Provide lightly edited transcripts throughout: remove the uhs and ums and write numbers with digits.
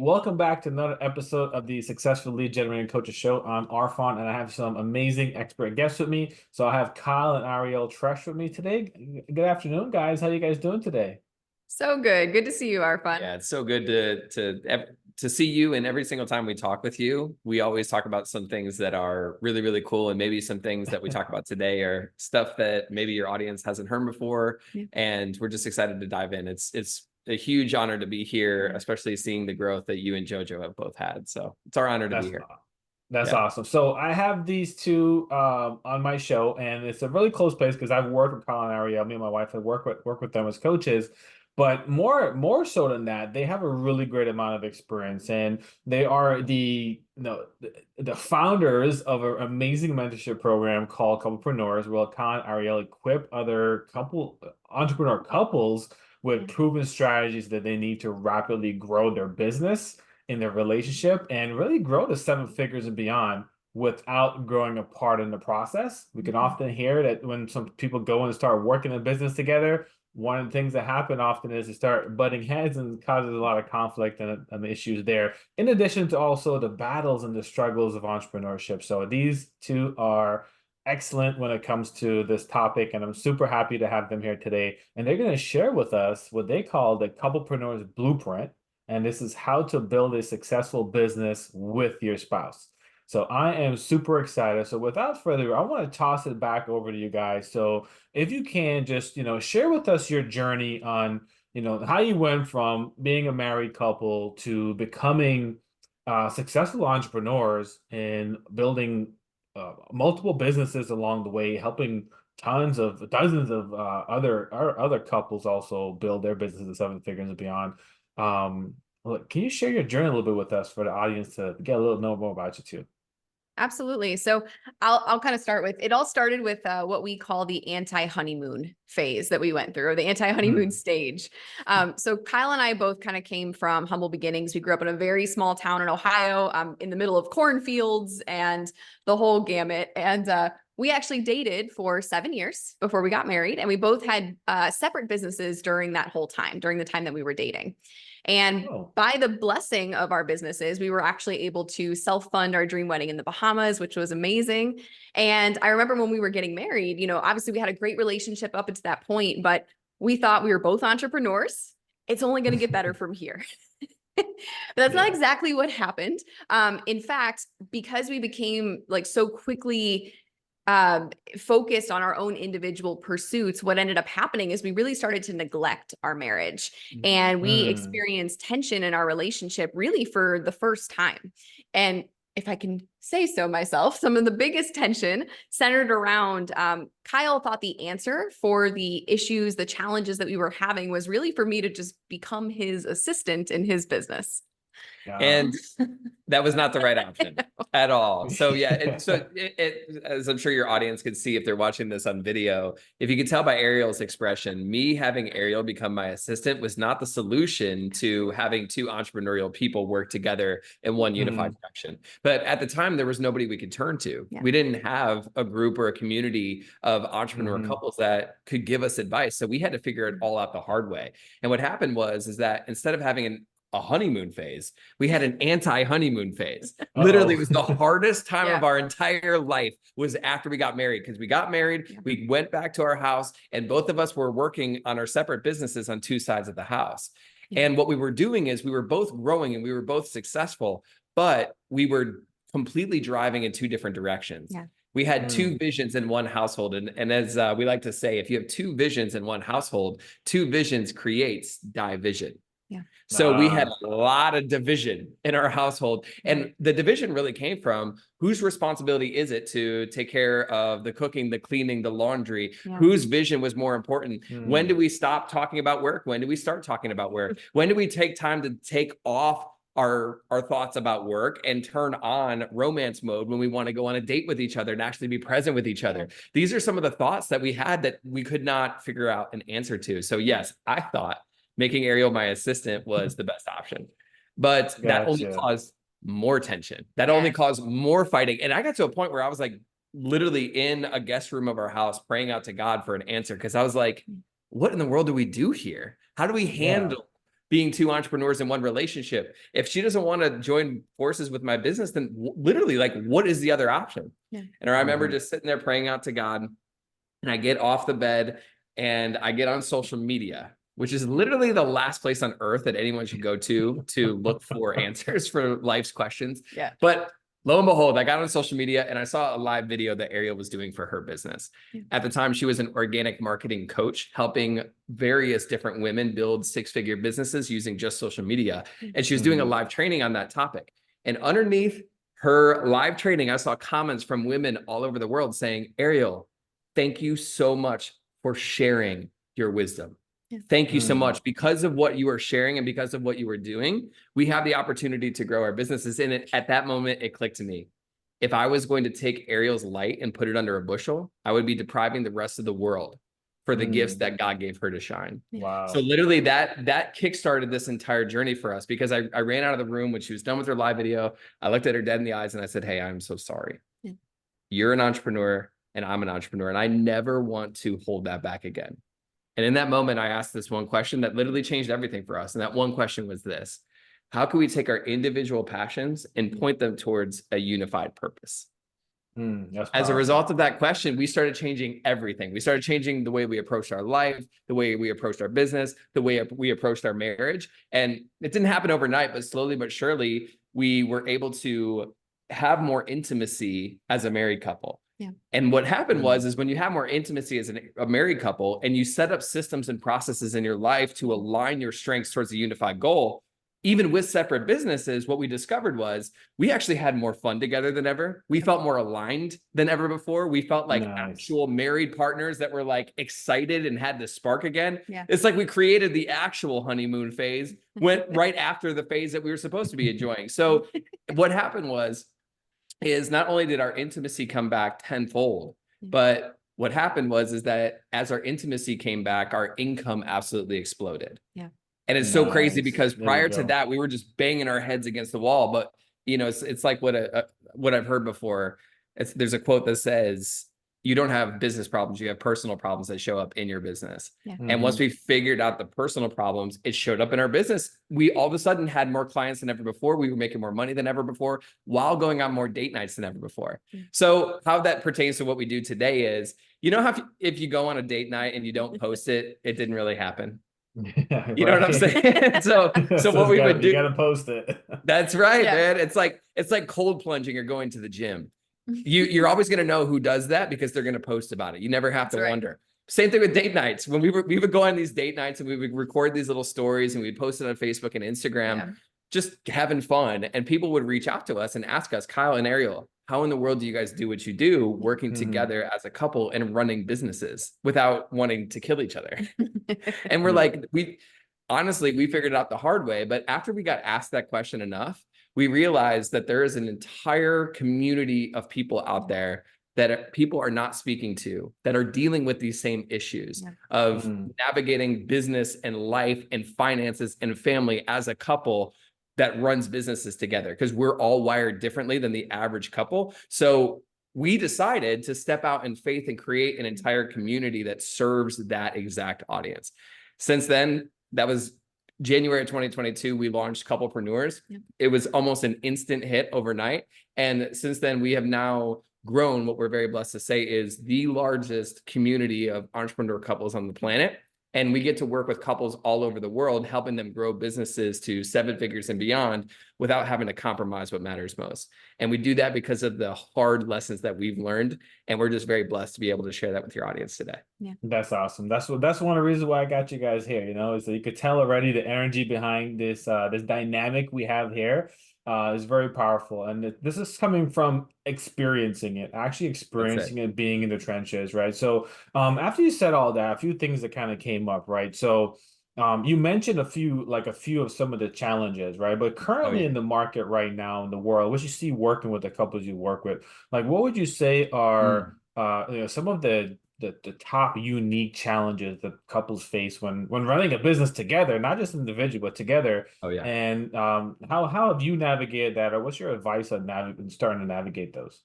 Welcome back to another episode of the Successful Lead Generating Coaches Show. I'm Arfon, and I have some amazing expert guests with me. So I have Kyle and Ariel Tresch with me today. Good afternoon, guys. How you guys doing today? So good. Good to see you, Arfan. Yeah, it's so good to see you. And every single time we talk with you, we always talk about some things that are really, really cool. And maybe some things that we talk about today are stuff that maybe your audience hasn't heard before. Yeah. And we're just excited to dive in. It's a huge honor to be here, especially seeing the growth that you and JoJo have both had. So it's our honor to be here. That's awesome. So I have these two on my show, and it's a really close place because I've worked with Kyle and Ariel. Me and my wife have worked with them as coaches. But more so than that, they have a really great amount of experience, and they are the founders of an amazing mentorship program called Couplepreneurs, where Kyle and Ariel equip other entrepreneur couples with proven strategies that they need to rapidly grow their business in their relationship and really grow to 7 figures and beyond without growing apart in the process. We can often hear that when some people go and start working in business together, one of the things that happen often is they start butting heads and causes a lot of conflict and issues there, in addition to also the battles and the struggles of entrepreneurship. So these two are excellent when it comes to this topic, and I'm super happy to have them here today. And they're going to share with us what they call the Couplepreneur's Blueprint. And this is how to build a successful business with your spouse. So I am super excited. So without further ado, I want to toss it back over to you guys. So if you can just, share with us your journey on, how you went from being a married couple to becoming successful entrepreneurs and building multiple businesses along the way, helping dozens of other couples also build their businesses to 7 figures and beyond. Can you share your journey a little bit with us for the audience to get a little know more about you too? Absolutely. So I'll kind of start with, it all started with what we call the anti-honeymoon phase that we went through, or the anti-honeymoon stage. So Kyle and I both kind of came from humble beginnings. We grew up in a very small town in Ohio, in the middle of cornfields and the whole gamut. And we actually dated for 7 years before we got married. And we both had separate businesses during that whole time, during the time that we were dating. And by the blessing of our businesses, we were actually able to self-fund our dream wedding in the Bahamas, which was amazing. And I remember when we were getting married, obviously we had a great relationship up until that point, but we thought we were both entrepreneurs. It's only going to get better from here. But that's not exactly what happened. In fact, because we became so quickly focused on our own individual pursuits, what ended up happening is we really started to neglect our marriage, and we experienced tension in our relationship really for the first time. And if I can say so myself, some of the biggest tension centered around Kyle thought the answer for the issues, the challenges that we were having was really for me to just become his assistant in his business. And that was not the right option at all. So yeah, as I'm sure your audience could see if they're watching this on video, if you could tell by Ariel's expression, me having Ariel become my assistant was not the solution to having two entrepreneurial people work together in one unified direction. But at the time, there was nobody we could turn to. Yeah. We didn't have a group or a community of entrepreneur couples that could give us advice. So we had to figure it all out the hard way. And what happened was that instead of having a honeymoon phase, we had an anti-honeymoon phase. Literally, it was the hardest time of our entire life was after we got married, because we got married, we went back to our house, and both of us were working on our separate businesses on 2 sides of the house. And what we were doing is we were both growing and we were both successful, but we were completely driving in 2 different directions. We had 2 visions in one household. And as we like to say, if you have 2 visions in one household, 2 visions creates division. So we had a lot of division in our household, and the division really came from whose responsibility is it to take care of the cooking, the cleaning, the laundry, whose vision was more important. When do we stop talking about work? When do we start talking about work? When do we take time to take off our thoughts about work and turn on romance mode when we want to go on a date with each other and actually be present with each other? These are some of the thoughts that we had that we could not figure out an answer to. So yes, I thought making Ariel my assistant was the best option, but that only caused more tension. That only caused more fighting. And I got to a point where I was literally in a guest room of our house praying out to God for an answer. Cause I was like, what in the world do we do here? How do we handle being two entrepreneurs in one relationship. If she doesn't want to join forces with my business, then literally, like, what is the other option? Yeah. And I remember just sitting there praying out to God, and I get off the bed and I get on social media, which is literally the last place on earth that anyone should go to look for answers for life's questions. Yeah. But lo and behold, I got on social media and I saw a live video that Ariel was doing for her business. Yeah. At the time, she was an organic marketing coach, helping various different women build six-figure businesses using just social media. And she was doing a live training on that topic. And underneath her live training, I saw comments from women all over the world saying, Ariel, thank you so much for sharing your wisdom. Yeah. Thank you so much. Because of what you are sharing and because of what you are doing, we have the opportunity to grow our businesses. And at that moment, it clicked to me. If I was going to take Ariel's light and put it under a bushel, I would be depriving the rest of the world for the gifts that God gave her to shine. Wow. So literally that kickstarted this entire journey for us, because I ran out of the room when she was done with her live video. I looked at her dead in the eyes and I said, hey, I'm so sorry. Yeah. You're an entrepreneur and I'm an entrepreneur, and I never want to hold that back again. And in that moment, I asked this one question that literally changed everything for us. And that one question was this: how can we take our individual passions and point them towards a unified purpose? As a result of that question, we started changing everything. We started changing the way we approached our life, the way we approached our business, the way we approached our marriage. And it didn't happen overnight, but slowly but surely, we were able to have more intimacy as a married couple. Yeah. And what happened is when you have more intimacy as a married couple and you set up systems and processes in your life to align your strengths towards a unified goal, even with separate businesses, what we discovered was we actually had more fun together than ever. We felt more aligned than ever before. We felt like actual married partners that were like excited and had the spark again. Yeah. It's like we created the actual honeymoon phase, went right after the phase that we were supposed to be enjoying. So what happened is not only did our intimacy come back tenfold, but what happened is that as our intimacy came back, our income absolutely exploded. Yeah. And it's so crazy because prior to that, we were just banging our heads against the wall. But, you know, it's like what I've heard before. There's a quote that says, you don't have business problems, you have personal problems that show up in your business. Yeah. And once we figured out the personal problems, it showed up in our business. We all of a sudden had more clients than ever before. We were making more money than ever before while going on more date nights than ever before. So how that pertains to what we do today is, you know, how if you go on a date night and you don't post it, it didn't really happen. Yeah, you know what I'm saying? So what we would do, you gotta post it. That's right, man. It's like cold plunging or going to the gym. You're always going to know who does that because they're going to post about it. You never have to wonder. Same thing with date nights. When we would go on these date nights and we would record these little stories and we'd post it on Facebook and Instagram, just having fun. And people would reach out to us and ask us, Kyle and Ariel, how in the world do you guys do what you do, working together as a couple and running businesses without wanting to kill each other? And we're like, we figured it out the hard way. But after we got asked that question enough, we realized that there is an entire community of people out there that people are not speaking to, that are dealing with these same issues of navigating business and life and finances and family as a couple that runs businesses together, because we're all wired differently than the average couple. So we decided to step out in faith and create an entire community that serves that exact audience. Since then, that was January of 2022, we launched Couplepreneurs. It was almost an instant hit overnight. And since then, we have now grown, what we're very blessed to say is the largest community of entrepreneur couples on the planet. And we get to work with couples all over the world, helping them grow businesses to 7 figures and beyond without having to compromise what matters most. And we do that because of the hard lessons that we've learned. And we're just very blessed to be able to share that with your audience today. Yeah, that's awesome. That's one of the reasons why I got you guys here, you know, is that you could tell already the energy behind this this dynamic we have here is very powerful. And this is coming from experiencing it, actually experiencing it, being in the trenches, right? So after you said all that, a few things that kind of came up, right? So you mentioned a few of some of the challenges, right? But currently in the market right now in the world, what you see working with the couples you work with, like what would you say are you know, some of the top unique challenges that couples face when running a business together, not just individually, but together? And how have you navigated that, or what's your advice on starting to navigate those?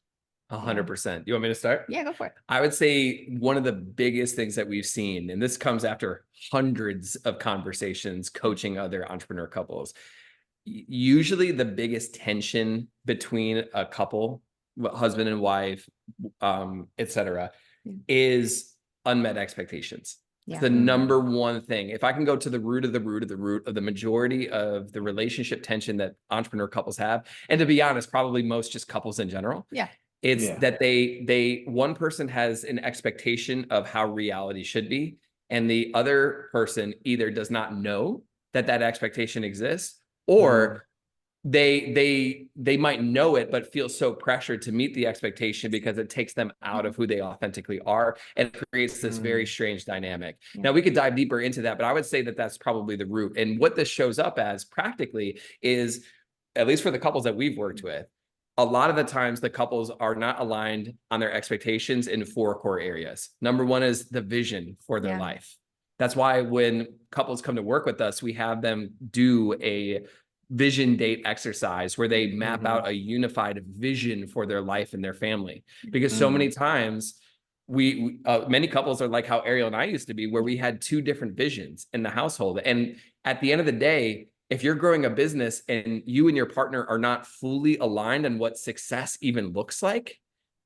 100%. You want me to start? Yeah, go for it. I would say one of the biggest things that we've seen, and this comes after hundreds of conversations coaching other entrepreneur couples, usually the biggest tension between a couple, husband and wife, etc., is unmet expectations. Yeah. It's the number one thing. If I can go to the root of the majority of the relationship tension that entrepreneur couples have, and to be honest, probably most just couples in general. Yeah. It's that one person has an expectation of how reality should be, and the other person either does not know that that expectation exists, or they might know it but feel so pressured to meet the expectation because it takes them out of who they authentically are, and creates this very strange dynamic. Now, we could dive deeper into that, but I would say that that's probably the root. And what this shows up as practically is, at least for the couples that we've worked with, a lot of the times the couples are not aligned on their expectations in 4 core areas. Number one is the vision for their life. That's why when couples come to work with us, we have them do a vision date exercise where they map out a unified vision for their life and their family. Because so many times many couples are like how Ariel and I used to be, where we had 2 different visions in the household. And at the end of the day, if you're growing a business and you and your partner are not fully aligned on what success even looks like,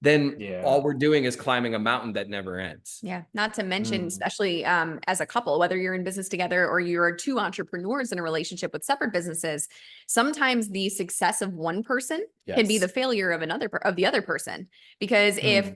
then all we're doing is climbing a mountain that never ends. Yeah. Not to mention, especially as a couple, whether you're in business together or you're 2 entrepreneurs in a relationship with separate businesses, sometimes the success of one person can be the failure of the other person. Because if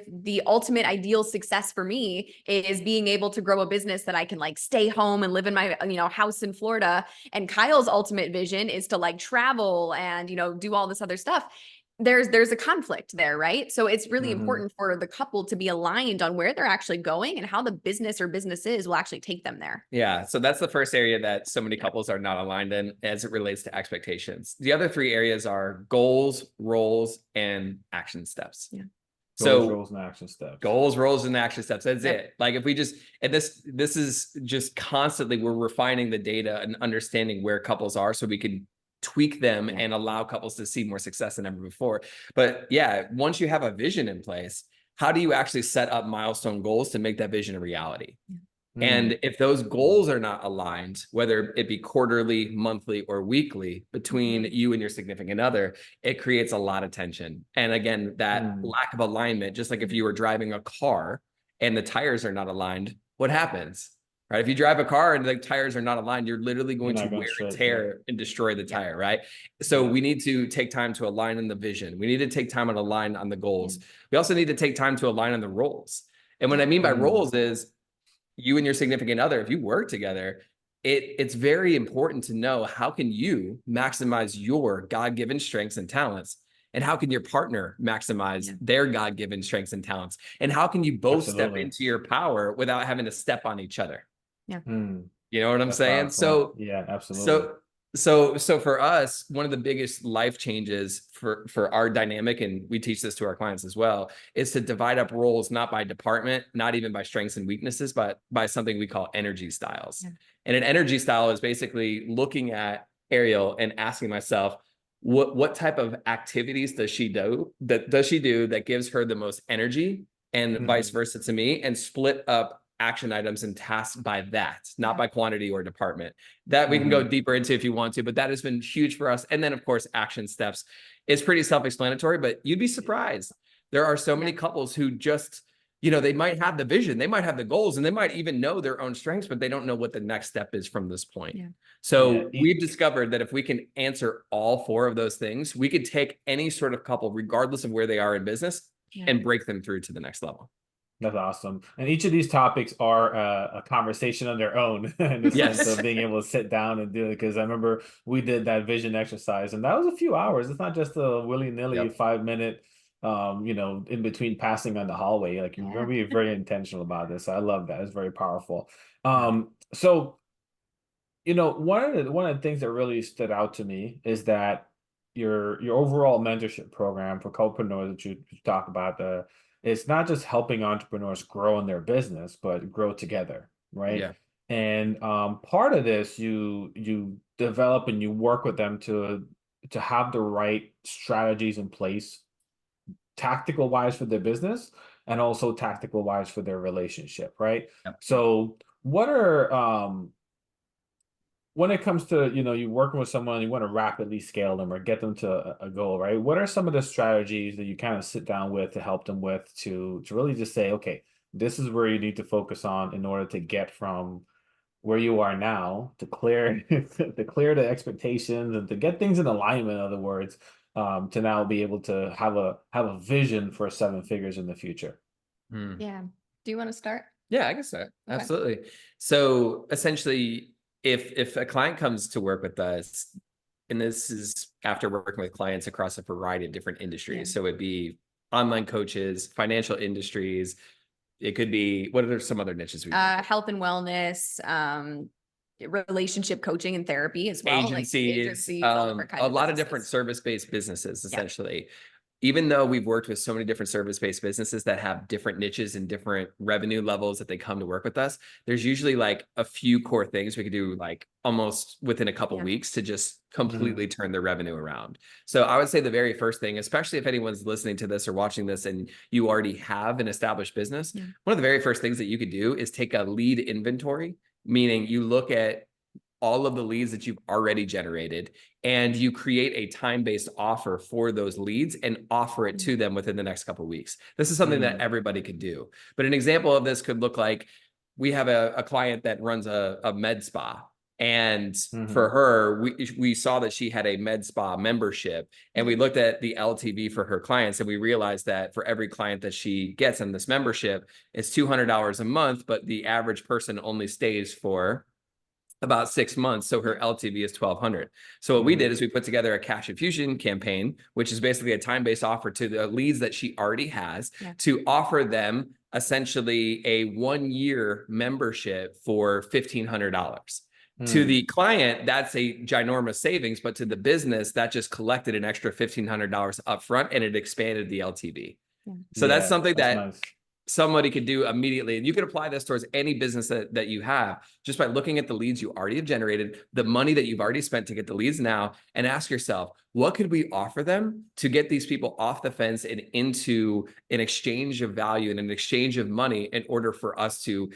the ultimate ideal success for me is being able to grow a business that I can like stay home and live in my, house in Florida, and Kyle's ultimate vision is to like travel and, do all this other stuff, there's a conflict there, right? So it's really important for the couple to be aligned on where they're actually going and how the business or businesses will actually take them there. Yeah. So that's the first area that so many couples are not aligned in as it relates to expectations. The other 3 areas are goals, roles, and action steps. Goals, So roles, and action steps. Goals, roles, and action steps. That's it. Like if we just, and this is just constantly, we're refining the data and understanding where couples are so we can tweak them and allow couples to see more success than ever before. But once you have a vision in place, how do you actually set up milestone goals to make that vision a reality? And if those goals are not aligned, whether it be quarterly, monthly, or weekly between you and your significant other, it creates a lot of tension. And again, that lack of alignment, just like if you were driving a car and the tires are not aligned, what happens? Right? If you drive a car and the tires are not aligned, you're literally going to wear and tear and destroy the tire, right? So we need to take time to align on the vision. We need to take time and align on the goals. We also need to take time to align on the roles. And what I mean by roles is, you and your significant other, if you work together, it's very important to know how can you maximize your God-given strengths and talents, and how can your partner maximize their God-given strengths and talents, and how can you both step into your power without having to step on each other. You know what I'm saying? Powerful. So absolutely. So for us, one of the biggest life changes for our dynamic, and we teach this to our clients as well, is to divide up roles, not by department, not even by strengths and weaknesses, but by something we call energy styles. And an energy style is basically looking at Ariel and asking myself, what type of activities does she do that gives her the most energy, and vice versa to me, and split up action items and tasks by that, not by quantity or department. That we can go deeper into if you want to, but that has been huge for us. And then of course, action steps is pretty self-explanatory, but you'd be surprised. There are so many couples who just, they might have the vision, they might have the goals, and they might even know their own strengths, but they don't know what the next step is from this point. So we've discovered that if we can answer all 4 of those things, we could take any sort of couple, regardless of where they are in business, and break them through to the next level. That's awesome. And each of these topics are a conversation on their own in the sense of being able to sit down and do it. Because I remember we did that vision exercise, and that was a few hours. It's not just a willy-nilly 5-minute, in between passing on the hallway. Like you're going to be very intentional about this. I love that. It's very powerful. So, one of the things that really stood out to me is that your overall mentorship program for Couplepreneurs that you talk about, it's not just helping entrepreneurs grow in their business, but grow together, right? And part of this, you develop and you work with them to have the right strategies in place tactical wise for their business and also tactical wise for their relationship, right? Yep. So what are when it comes to, you know, you working with someone, you want to rapidly scale them or get them to a goal, right? What are some of the strategies that you kind of sit down with to help them with to really just say, okay, this is where you need to focus on in order to get from where you are now to clear to clear the expectations and to get things in alignment, in other words, to now be able to have a vision for 7 figures in the future. Yeah. Do you want to start? Yeah, I guess so. Absolutely. So essentially, if a client comes to work with us, and this is after working with clients across a variety of different industries, so it'd be online coaches, financial industries. It could be, what are some other niches we do? Health and wellness, relationship coaching and therapy as well. Agencies, all different kinds a lot of businesses. different service-based businesses, essentially. Even though we've worked with so many different service-based businesses that have different niches and different revenue levels that they come to work with us, there's usually like a few core things we could do like almost within a couple weeks to just completely turn their revenue around. So I would say the very first thing, especially if anyone's listening to this or watching this and you already have an established business, one of the very first things that you could do is take a lead inventory, meaning you look at all of the leads that you've already generated and you create a time-based offer for those leads and offer it to them within the next couple of weeks. This is something that everybody could do. But an example of this could look like, we have a client that runs a med spa. And for her, we saw that she had a med spa membership, and we looked at the LTV for her clients, and we realized that for every client that she gets in this membership, it's $200 a month, but the average person only stays for about 6 months. So her LTV is 1,200. So what we did is we put together a cash infusion campaign, which is basically a time-based offer to the leads that she already has to offer them essentially a 1-year membership for $1,500. To the client, that's a ginormous savings, but to the business, that just collected an extra $1,500 upfront and it expanded the LTV. So that's something that somebody could do immediately. And you can apply this towards any business that you have just by looking at the leads you already have generated, the money that you've already spent to get the leads now, and ask yourself, what could we offer them to get these people off the fence and into an exchange of value and an exchange of money in order for us to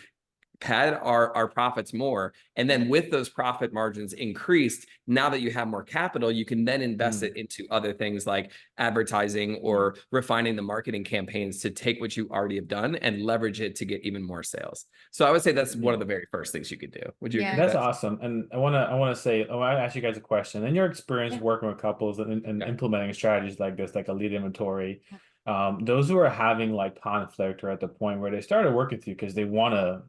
pad our profits more. And then with those profit margins increased, now that you have more capital, you can then invest it into other things like advertising or refining the marketing campaigns to take what you already have done and leverage it to get even more sales. So I would say that's one of the very first things you could do. Would you agree with That's that? awesome. And I want to say, I want to ask you guys a question. In your experience working with couples and implementing strategies like this, like a lead inventory, those who are having like conflict or at the point where they started working with you because they want to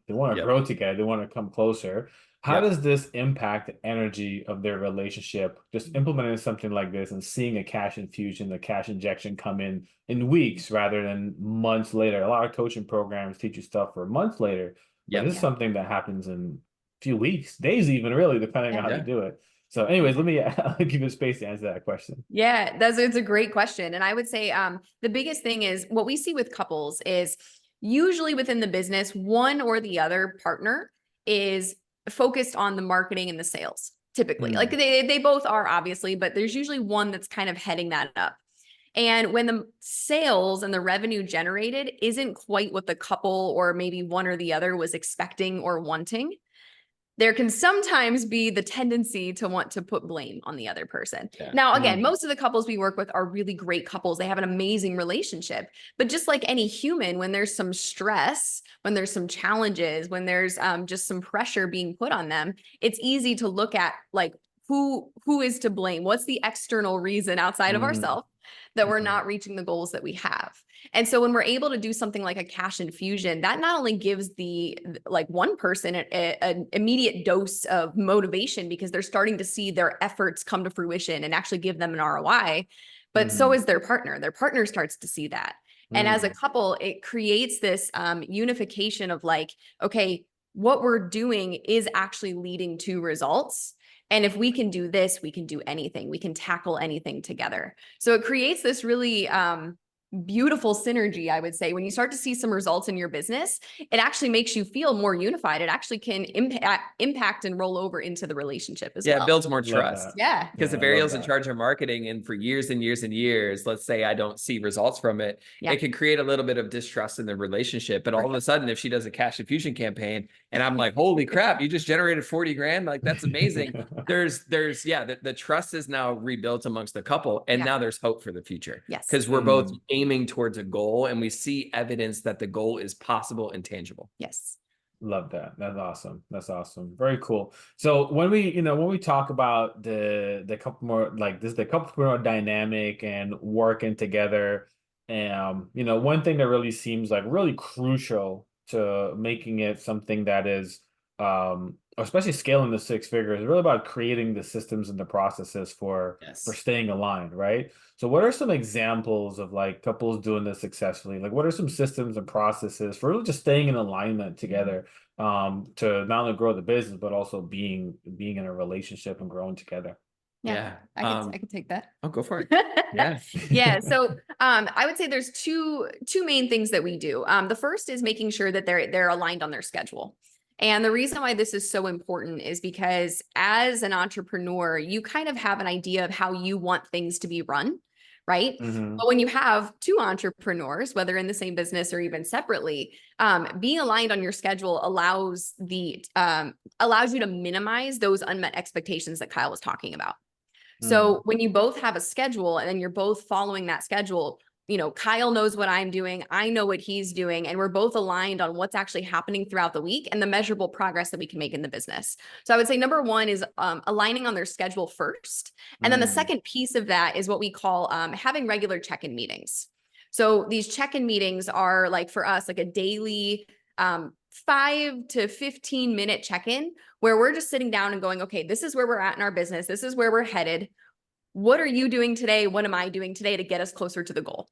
grow together, they want to come closer. How does this impact the energy of their relationship? Just implementing something like this and seeing a cash infusion, a cash injection come in weeks rather than months later. A lot of coaching programs teach you stuff for months later, but this is something that happens in a few weeks, days even, really, depending on how you do it. So anyways, let me give you space to answer that question. Yeah, it's a great question. And I would say the biggest thing is what we see with couples is usually within the business, one or the other partner is focused on the marketing and the sales, typically. Like they both are, obviously, but there's usually one that's kind of heading that up. And when the sales and the revenue generated isn't quite what the couple or maybe one or the other was expecting or wanting, there can sometimes be the tendency to want to put blame on the other person. Now, again, most of the couples we work with are really great couples. They have an amazing relationship. But just like any human, when there's some stress, when there's some challenges, when there's just some pressure being put on them, it's easy to look at like who is to blame? What's the external reason outside of ourselves that we're not reaching the goals that we have? And so when we're able to do something like a cash infusion, that not only gives the like one person an immediate dose of motivation because they're starting to see their efforts come to fruition and actually give them an ROI, but so is their partner. Their partner starts to see that. And as a couple, it creates this unification of like, okay, what we're doing is actually leading to results. And if we can do this, we can do anything. We can tackle anything together. So it creates this really beautiful synergy, I would say. When you start to see some results in your business, it actually makes you feel more unified. It actually can impact and roll over into the relationship as Yeah, well. it builds more Love trust. that. Yeah. Because Yeah, if I love Ariel's in that. charge of marketing and for years and years and years, let's say I don't see results from it, Yeah. it could create a little bit of distrust in the relationship. But all of a sudden, if she does a cash infusion campaign and I'm like, holy crap, you just generated 40 grand. Like, that's amazing. Yeah, the trust is now rebuilt amongst the couple. And Yeah. now there's hope for the future. Yes. Because we're both aiming towards a goal and we see evidence that the goal is possible and tangible. Yes. Love that. That's awesome. That's awesome. Very cool. So when we talk about the couple more like this, the couplepreneur dynamic and working together, one thing that really seems like really crucial to making it something that is especially scaling the six figures is really about creating the systems and the processes for staying aligned, right? So what are some examples of like couples doing this successfully? Like what are some systems and processes for really just staying in alignment together to not only grow the business, but also being in a relationship and growing together? Yeah. I could take that. Oh, go for it. Yeah. Yeah. So I would say there's two main things that we do. The first is making sure that they're aligned on their schedule. And the reason why this is so important is because as an entrepreneur, you kind of have an idea of how you want things to be run, right? But when you have two entrepreneurs, whether in the same business or even separately, being aligned on your schedule allows you to minimize those unmet expectations that Kyle was talking about. So when you both have a schedule and then you're both following that schedule, Kyle knows what I'm doing, I know what he's doing, and we're both aligned on what's actually happening throughout the week and the measurable progress that we can make in the business. So I would say number one is aligning on their schedule first. And then the second piece of that is what we call having regular check-in meetings. So these check-in meetings are like for us, like a daily 5 to 15 minute check-in where we're just sitting down and going, okay, this is where we're at in our business. This is where we're headed. What are you doing today? What am I doing today to get us closer to the goal?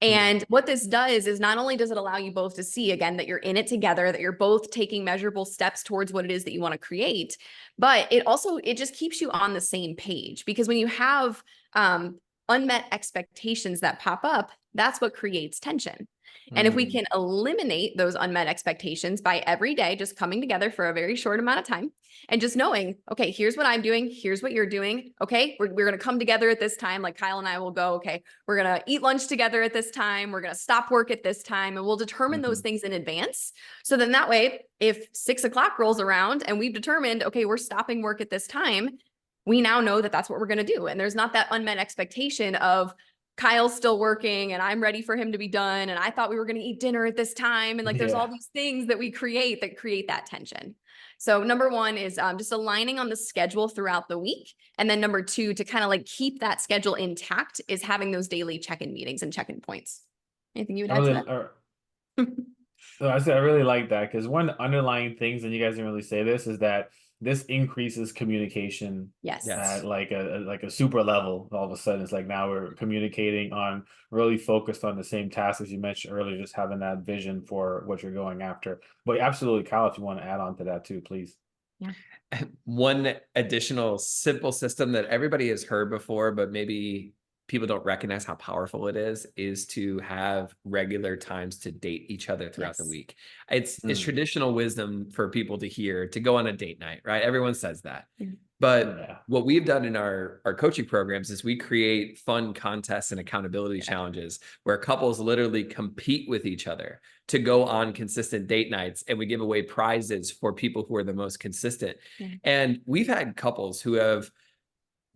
And what this does is not only does it allow you both to see again that you're in it together, that you're both taking measurable steps towards what it is that you want to create, but it just keeps you on the same page, because when you have unmet expectations that pop up, that's what creates tension. And if we can eliminate those unmet expectations by every day just coming together for a very short amount of time and just knowing, okay, here's what I'm doing, here's what you're doing. Okay, we're going to come together at this time. Like Kyle and I will go, okay, we're going to eat lunch together at this time. We're going to stop work at this time, and we'll determine those things in advance. So then that way, if 6 o'clock rolls around and we've determined, okay, we're stopping work at this time, we now know that that's what we're going to do. And there's not that unmet expectation of Kyle's still working and I'm ready for him to be done. And I thought we were going to eat dinner at this time. And like, there's all these things that we create that tension. So number one is just aligning on the schedule throughout the week. And then number two, to kind of like keep that schedule intact, is having those daily check-in meetings and check-in points. Anything you would add to that? So I said I really like that, because one of the underlying things, and you guys didn't really say this, is that this increases communication at like a super level. All of a sudden, it's like now we're communicating on, really focused on the same task as you mentioned earlier, just having that vision for what you're going after. But absolutely, Kyle, if you want to add on to that too, please. Yeah. One additional simple system that everybody has heard before, but maybe people don't recognize how powerful it is to have regular times to date each other throughout the week. It's traditional wisdom for people to hear, to go on a date night, right? Everyone says that. But what we've done in our coaching programs is we create fun contests and accountability challenges where couples literally compete with each other to go on consistent date nights, and we give away prizes for people who are the most consistent. And we've had couples who have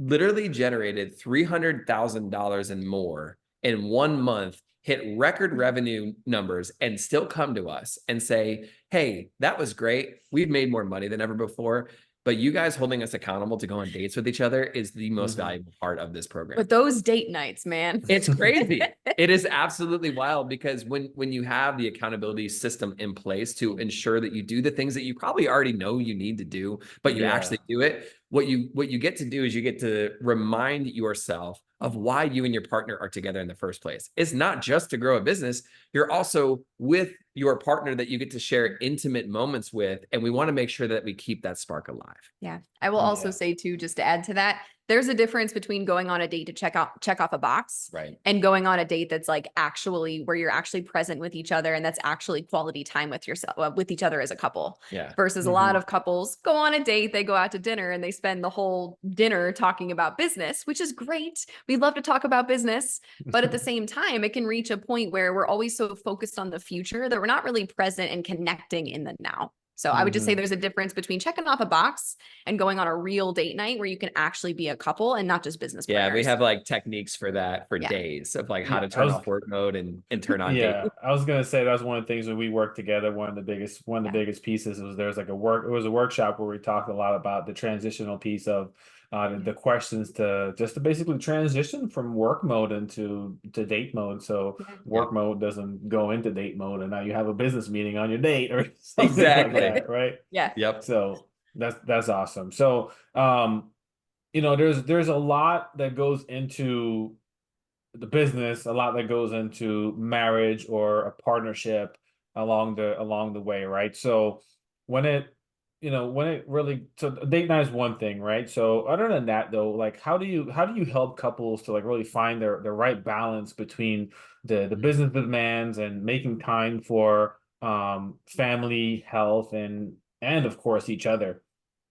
literally generated $300,000 and more in 1 month, hit record revenue numbers, and still come to us and say, hey, that was great. We've made more money than ever before, but you guys holding us accountable to go on dates with each other is the most valuable part of this program. But those date nights, man. It's crazy. It is absolutely wild, because when you have the accountability system in place to ensure that you do the things that you probably already know you need to do, but you actually do it, what you get to do is you get to remind yourself of why you and your partner are together in the first place. It's not just to grow a business. You're also with your partner that you get to share intimate moments with. And we want to make sure that we keep that spark alive. Yeah. I will also say too, just to add to that, there's a difference between going on a date to check off a box, Right. and going on a date that's like actually where you're actually present with each other and that's actually quality time with yourself, with each other as a couple. Yeah. Versus a lot of couples go on a date, they go out to dinner and they spend the whole dinner talking about business, which is great. We love to talk about business, but at the same time, it can reach a point where we're always so focused on the future that we're not really present and connecting in the now. So I would just say there's a difference between checking off a box and going on a real date night where you can actually be a couple and not just business Yeah, we partners. have like techniques for that for Yeah. days of like how Yeah, to turn off work mode and turn on Yeah, date. I was gonna say that's one of the things when we worked together. One of the biggest pieces was there's like it was a workshop where we talked a lot about the transitional piece of the questions to basically transition from work mode into date mode. So work mode doesn't go into date mode, and now you have a business meeting on your date or something Exactly. like that, right? Yeah. Yep. So that's awesome. So there's a lot that goes into the business, a lot that goes into marriage or a partnership along the way, right? So when it really, so date night is one thing, right? So other than that though, like how do you help couples to like really find their right balance between the business demands and making time for family, health, and of course each other?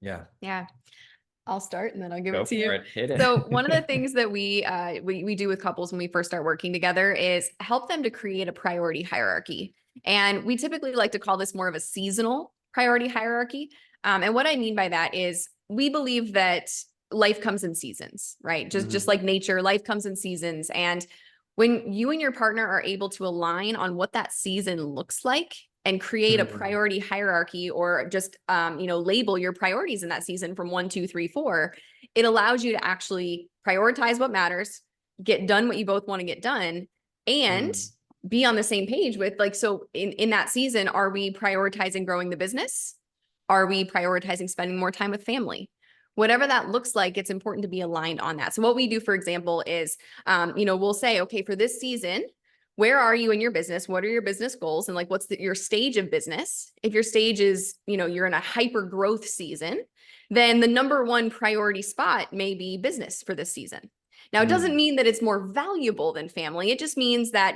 Yeah. Yeah. I'll start and then I'll give Go it to for you. it. Hit it. So one of the things that we do with couples when we first start working together is help them to create a priority hierarchy. And we typically like to call this more of a seasonal priority hierarchy. And what I mean by that is we believe that life comes in seasons, right? Just like nature, life comes in seasons. And when you and your partner are able to align on what that season looks like and create a priority hierarchy, or just label your priorities in that season from 1, 2, 3, 4, it allows you to actually prioritize what matters, get done what you both want to get done, and be on the same page with like, so in that season, are we prioritizing growing the business? Are we prioritizing spending more time with family? Whatever that looks like, it's important to be aligned on that. So what we do, for example, is, we'll say, okay, for this season, where are you in your business? What are your business goals? And like, what's your stage of business? If your stage is, you're in a hyper growth season, then the number one priority spot may be business for this season. Now, it doesn't mean that it's more valuable than family. It just means that,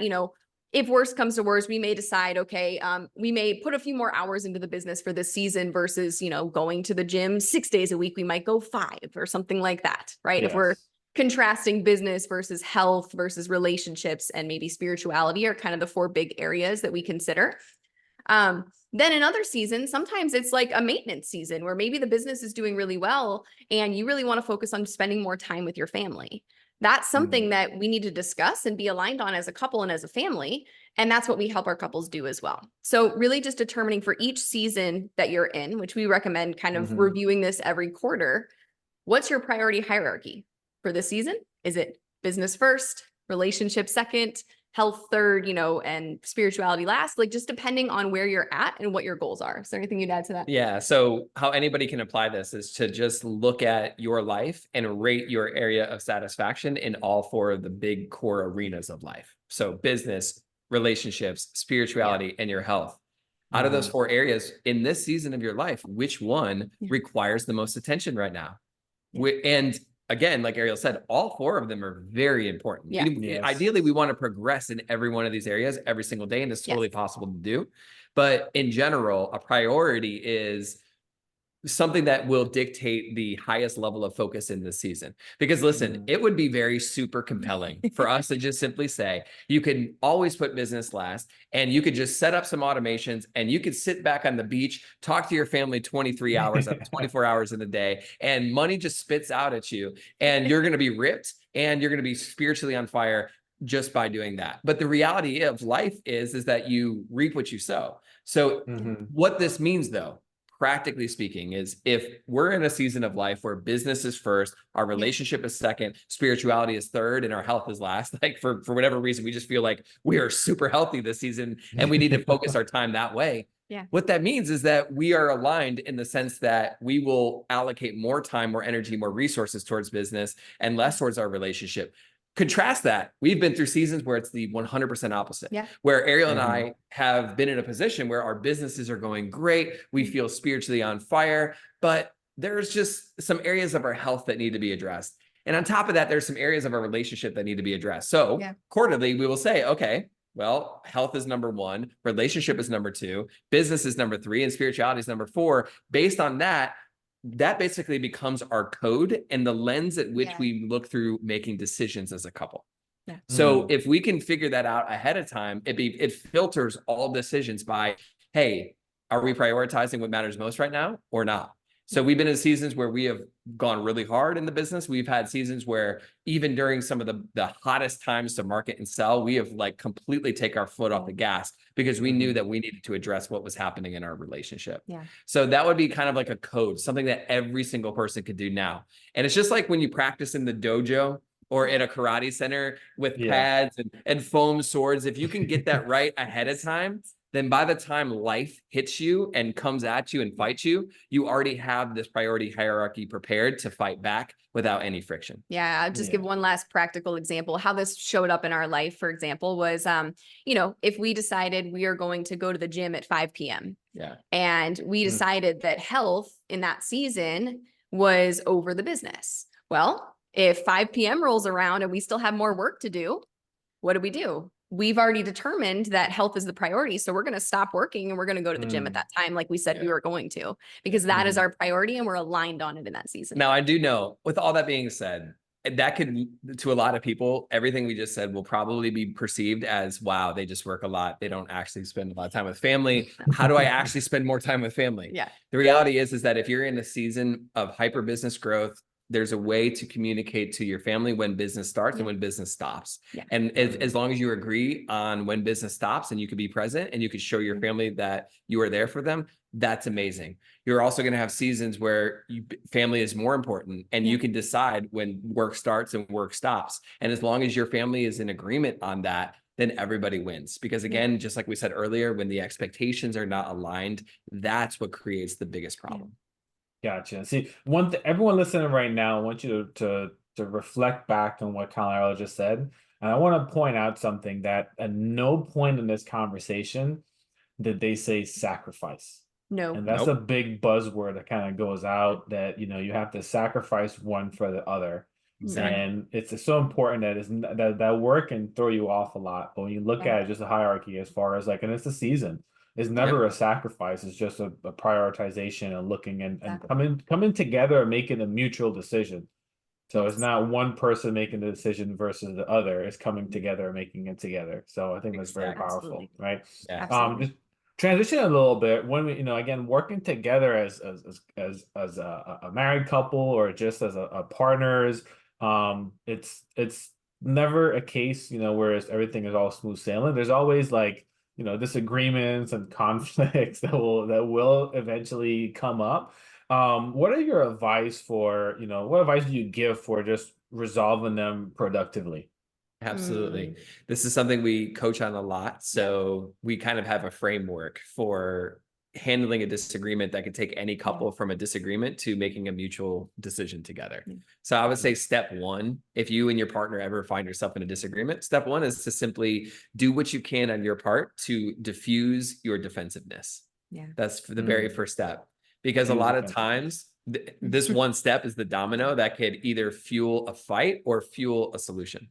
if worst comes to worst, we may decide, okay, we may put a few more hours into the business for this season versus, going to the gym 6 days a week, we might go 5 or something like that, right? Yes. If we're contrasting business versus health versus relationships and maybe spirituality are kind of the 4 big areas that we consider. Then in other seasons, sometimes it's like a maintenance season where maybe the business is doing really well and you really want to focus on spending more time with your family. That's something that we need to discuss and be aligned on as a couple and as a family. And that's what we help our couples do as well. So really just determining for each season that you're in, which we recommend kind of reviewing this every quarter, what's your priority hierarchy for this season? Is it business first, relationship second, health third, and spirituality last? Like just depending on where you're at and what your goals are. Is there anything you'd add to that? Yeah. So how anybody can apply this is to just look at your life and rate your area of satisfaction in all 4 of the big core arenas of life. So business, relationships, spirituality, and your health. Out of those 4 areas in this season of your life, which one requires the most attention right now? And again, like Ariel said, all 4 of them are very important. Yeah. Yes. Ideally, we want to progress in every one of these areas every single day, and it's totally possible to do. But in general, a priority is something that will dictate the highest level of focus in this season. Because listen, it would be very super compelling for us to just simply say, you can always put business last, and you could just set up some automations and you could sit back on the beach, talk to your family 23 hours out of 24 hours in a day, and money just spits out at you, and you're going to be ripped and you're going to be spiritually on fire just by doing that. But the reality of life is that you reap what you sow. So what this means though, practically speaking, is if we're in a season of life where business is first, our relationship is second, spirituality is third, and our health is last, like for whatever reason, we just feel like we are super healthy this season and we need to focus our time that way. Yeah. What that means is that we are aligned in the sense that we will allocate more time, more energy, more resources towards business and less towards our relationship. Contrast that. We've been through seasons where it's the 100% opposite, where Ariel and I have been in a position where our businesses are going great. We feel spiritually on fire, but there's just some areas of our health that need to be addressed. And on top of that, there's some areas of our relationship that need to be addressed. So quarterly, we will say, okay, well, health is number 1, relationship is number 2, business is number 3, and spirituality is number 4. Based on that, that basically becomes our code and the lens at which we look through making decisions as a couple. Yeah. So if we can figure that out ahead of time, it filters all decisions by, hey, are we prioritizing what matters most right now or not? So we've been in seasons where we have gone really hard in the business. We've had seasons where even during some of the hottest times to market and sell, we have like completely take our foot off the gas because we knew that we needed to address what was happening in our relationship. Yeah. So that would be kind of like a code, something that every single person could do now. And it's just like when you practice in the dojo or in a karate center with pads and foam swords. If you can get that right ahead of time, then by the time life hits you and comes at you and fights you, you already have this priority hierarchy prepared to fight back without any friction. Yeah, I'll just give one last practical example. How this showed up in our life, for example, was, you know, if we decided we are going to go to the gym at 5 p.m. and we decided that health in that season was over the business. Well, if 5 p.m. rolls around and we still have more work to do, what do? We've already determined that health is the priority. So we're going to stop working and we're going to go to the gym at that time, like we said we were going to, because that is our priority and we're aligned on it in that season. Now, I do know, with all that being said, that could, to a lot of people, everything we just said will probably be perceived as, wow, they just work a lot. They don't actually spend a lot of time with family. How do I actually spend more time with family? Yeah. The reality is that if you're in a season of hyper business growth, there's a way to communicate to your family when business starts and when business stops. And as long as you agree on when business stops and you can be present and you can show your family that you are there for them, that's amazing. You're also going to have seasons where family is more important and you can decide when work starts and work stops. And as long as your family is in agreement on that, then everybody wins. Because again, just like we said earlier, when the expectations are not aligned, that's what creates the biggest problem. Gotcha. See, everyone listening right now, I want you to reflect back on what Ariel just said. And I want to point out something that at no point in this conversation did they say sacrifice. No. And that's a big buzzword that kind of goes out, that, you know, you have to sacrifice one for the other. Exactly. And it's so important that work can throw you off a lot. But when you look at it, just a hierarchy as far as like, and it's a season. It's never a sacrifice. It's just a prioritization and looking and coming together and making a mutual decision. So it's not one person making the decision versus the other. It's coming together and making it together. So I think that's very powerful, right? Just transition a little bit when we, you know, again, working together as a married couple or just as a partners. It's never a case, you know, whereas everything is all smooth sailing. There's always like, you know, disagreements and conflicts that will eventually come up. What are your advice for, you know, what advice do you give for just resolving them productively? Absolutely. This is something we coach on a lot. So we kind of have a framework for handling a disagreement that could take any couple from a disagreement to making a mutual decision together. So I would say step 1, if you and your partner ever find yourself in a disagreement, step 1 is to simply do what you can on your part to diffuse your defensiveness. That's the very first step, because a lot of times this one step is the domino that could either fuel a fight or fuel a solution.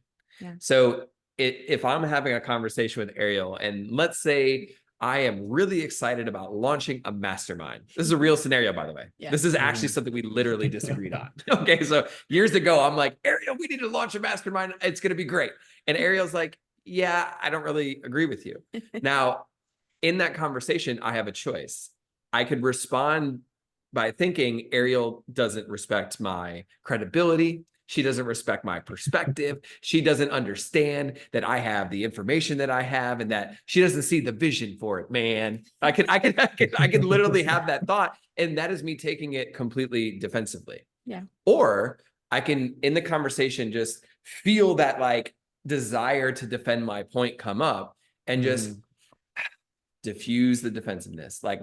So if I'm having a conversation with Ariel and let's say I am really excited about launching a mastermind. This is a real scenario, by the way. This is actually something we literally disagreed on. Okay. So years ago, I'm like, Ariel, we need to launch a mastermind. It's going to be great. And Ariel's like, yeah, I don't really agree with you. Now, in that conversation, I have a choice. I could respond by thinking Ariel doesn't respect my credibility. She doesn't respect my perspective. She doesn't understand that I have the information that I have and that she doesn't see the vision for it, man. I could literally have that thought. And that is me taking it completely defensively. Or I can, in the conversation, just feel that like desire to defend my point come up and just diffuse the defensiveness, like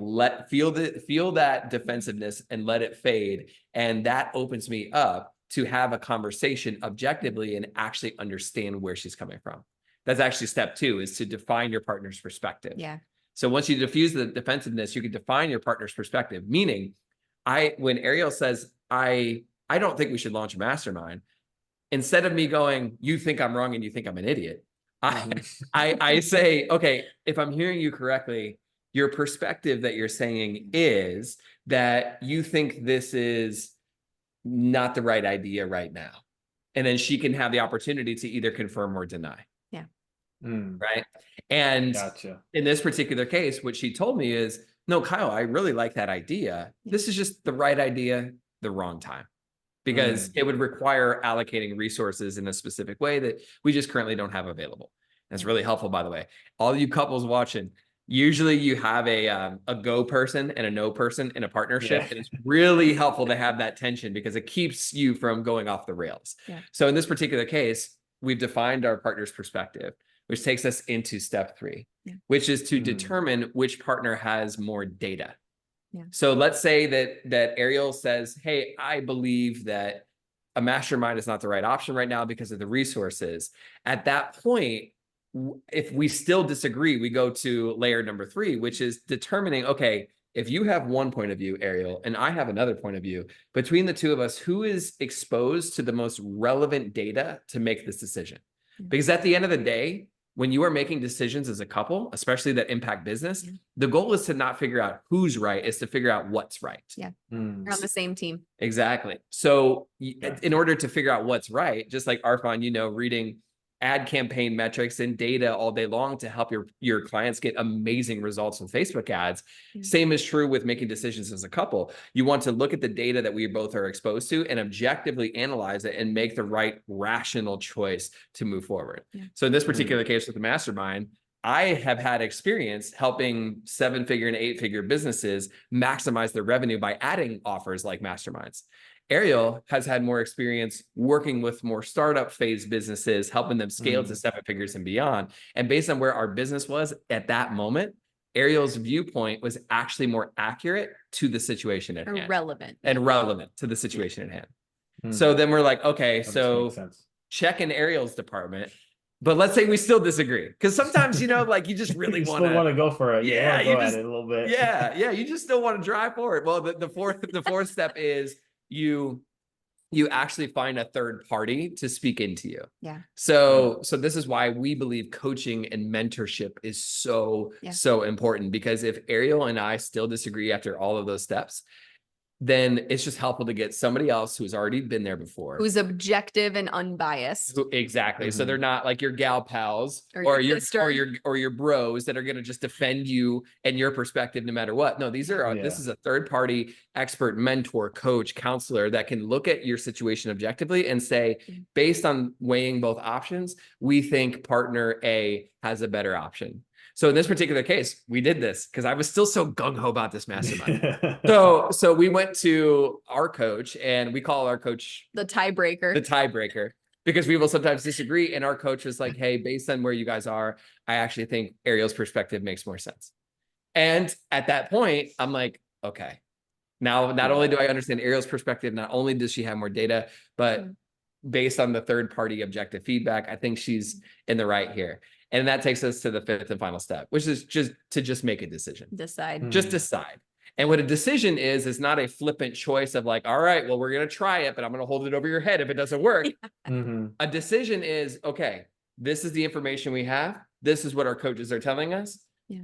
feel that defensiveness and let it fade. And that opens me up to have a conversation objectively and actually understand where she's coming from. That's actually step 2, is to define your partner's perspective. So once you diffuse the defensiveness, you can define your partner's perspective. Meaning, when Ariel says, I don't think we should launch a mastermind, instead of me going, you think I'm wrong and you think I'm an idiot, Mhm. I say, okay, if I'm hearing you correctly, your perspective that you're saying is that you think this is not the right idea right now. And then she can have the opportunity to either confirm or deny. Yeah. Right. And Gotcha. in this particular case, what she told me is, no, Kyle, I really like that idea. Yeah. This is just the right idea, the wrong time, because it would require allocating resources in a specific way that we just currently don't have available. That's really helpful, by the way. All you couples watching, usually you have a go person and a no person in a partnership. Yeah. And it's really helpful to have that tension because it keeps you from going off the rails. Yeah. So in this particular case, we've defined our partner's perspective, which takes us into step 3, which is to determine which partner has more data. Yeah. So let's say that Ariel says, hey, I believe that a mastermind is not the right option right now because of the resources. At that point, if we still disagree, we go to layer number 3, which is determining, okay, if you have one point of view, Ariel, and I have another point of view, between the two of us, who is exposed to the most relevant data to make this decision? Because at the end of the day, when you are making decisions as a couple, especially that impact business, the goal is to not figure out who's right, is to figure out what's right. Yeah. We're on the same team. Exactly. So in order to figure out what's right, just like Arfan, reading ad campaign metrics and data all day long to help your clients get amazing results with Facebook ads. Same is true with making decisions as a couple. You want to look at the data that we both are exposed to and objectively analyze it and make the right rational choice to move forward. So in this particular case with the mastermind, I have had experience helping 7-figure and 8-figure businesses maximize their revenue by adding offers like masterminds. Ariel has had more experience working with more startup phase businesses, helping them scale to 7 figures and beyond. And based on where our business was at that moment, Ariel's viewpoint was actually more accurate to the situation at hand. Relevant. And relevant to the situation at hand. So then we're like, okay, so check in Ariel's department. But let's say we still disagree. Because sometimes, like you just really want to go for it. Yeah, you go at it a little bit. Yeah, you just still want to drive forward. Well, the fourth step is you actually find a third party to speak into you. Yeah. So this is why we believe coaching and mentorship is so important, because if Ariel and I still disagree after all of those steps, then it's just helpful to get somebody else who's already been there before. Who's objective and unbiased. Exactly. So they're not like your gal pals or your bros that are going to just defend you and your perspective no matter what. No, these are this is a third party expert, mentor, coach, counselor that can look at your situation objectively and say, based on weighing both options, we think partner A has a better option. So in this particular case, we did this because I was still so gung-ho about this mastermind. So we went to our coach, and we call our coach the tiebreaker, because we will sometimes disagree. And our coach was like, hey, based on where you guys are, I actually think Ariel's perspective makes more sense. And at that point, I'm like, okay, now not only do I understand Ariel's perspective, not only does she have more data, but based on the third party objective feedback, I think she's in the right here. And that takes us to the 5th and final step, which is just make a decision. Just decide. And what a decision is not a flippant choice of like, all right, well, we're going to try it, but I'm going to hold it over your head if it doesn't work. A decision is, okay, this is the information we have. This is what our coaches are telling us. Yeah.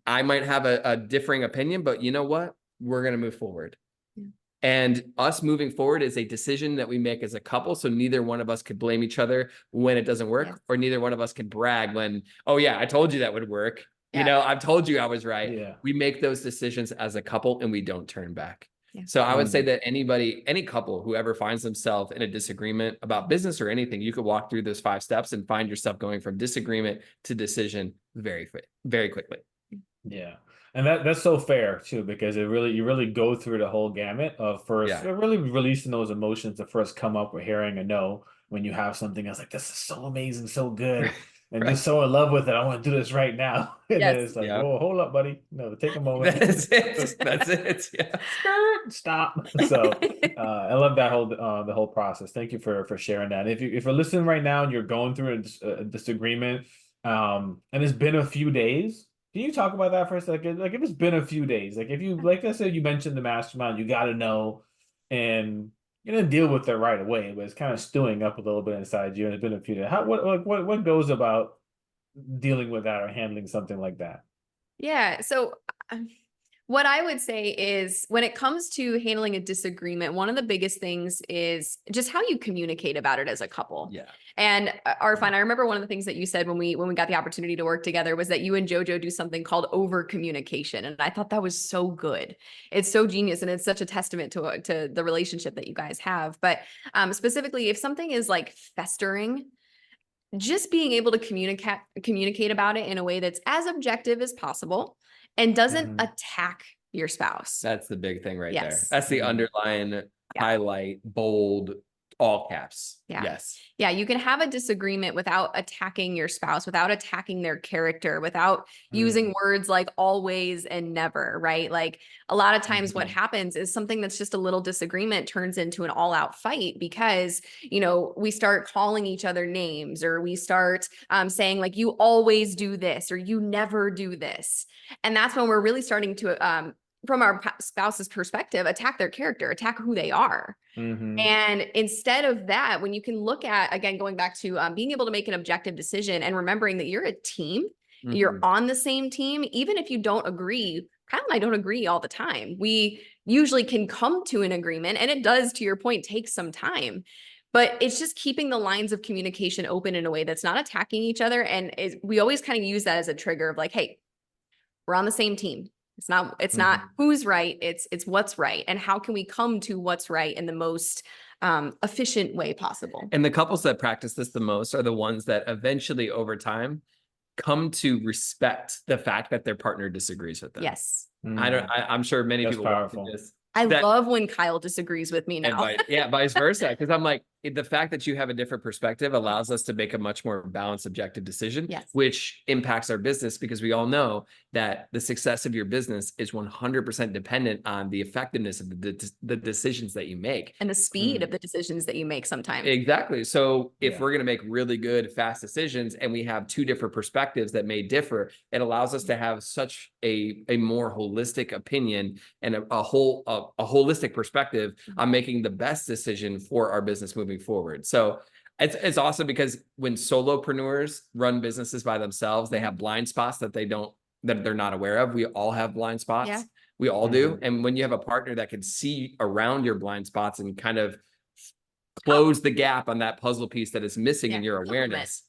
I might have a differing opinion, but you know what? We're going to move forward. And us moving forward is a decision that we make as a couple. So neither one of us could blame each other when it doesn't work, or neither one of us can brag when, oh yeah, I told you that would work. I've told you I was right. We make those decisions as a couple and we don't turn back. So I would say that any couple who ever finds themselves in a disagreement about business or anything, you could walk through those 5 steps and find yourself going from disagreement to decision very quickly. Yeah. And that's so fair too, because you really go through the whole gamut of first really releasing those emotions that first come up with hearing a no when you have something that's like, this is so amazing, so good, and just so in love with it. I want to do this right now. And then it's like, oh, hold up, buddy. No, take a moment. That's it. Yeah. Stop. So I love that the whole process. Thank you for sharing that. If you're listening right now and you're going through a disagreement, and it's been a few days. Can you talk about that for a second? Like, if it's been a few days, like if you, like I said, you mentioned the mastermind, you got to know, and you didn't deal with it right away, but it's kind of stewing up a little bit inside you, and it's been a few days. What goes about dealing with that or handling something like that? Yeah. So what I would say is when it comes to handling a disagreement, one of the biggest things is just how you communicate about it as a couple. Yeah. And Arfan, I remember one of the things that you said when we got the opportunity to work together was that you and JoJo do something called over communication. And I thought that was so good. It's so genius. And it's such a testament to the relationship that you guys have. But specifically, if something is like festering, just being able to communicate about it in a way that's as objective as possible and doesn't attack your spouse. That's the big thing right there. Yes. That's the underline, highlight, bold, all caps. Yeah. Yes. Yeah. You can have a disagreement without attacking your spouse, without attacking their character, without using words like always and never, right? Like a lot of times what happens is something that's just a little disagreement turns into an all out fight because, you know, we start calling each other names or we start saying like, you always do this or you never do this. And that's when we're really starting to, from our spouse's perspective, attack their character, attack who they are. And instead of that, when you can look at, again, going back to being able to make an objective decision and remembering that you're a team, you're on the same team, even if you don't agree. Kyle and I don't agree all the time. We usually can come to an agreement, and it does, to your point, take some time. But it's just keeping the lines of communication open in a way that's not attacking each other. And we always kind of use that as a trigger of like, hey, we're on the same team. It's not who's right. It's what's right. And how can we come to what's right in the most efficient way possible? And the couples that practice this the most are the ones that eventually over time come to respect the fact that their partner disagrees with them. Yes. I'm sure many That's people powerful. this. I love when Kyle disagrees with me now. Vice versa. Because I'm like, the fact that you have a different perspective allows us to make a much more balanced, objective decision, which impacts our business because we all know that the success of your business is 100% dependent on the effectiveness of the decisions that you make. And the speed of the decisions that you make sometimes. Exactly. So if we're going to make really good, fast decisions and we have two different perspectives that may differ, it allows us to have such a more holistic opinion and a holistic perspective on making the best decision for our business moving forward. So it's awesome because when solopreneurs run businesses by themselves, they have blind spots that they're not aware of. We all have blind spots. Yeah. We all do. And when you have a partner that can see around your blind spots and kind of close the gap on that puzzle piece that is missing in your awareness,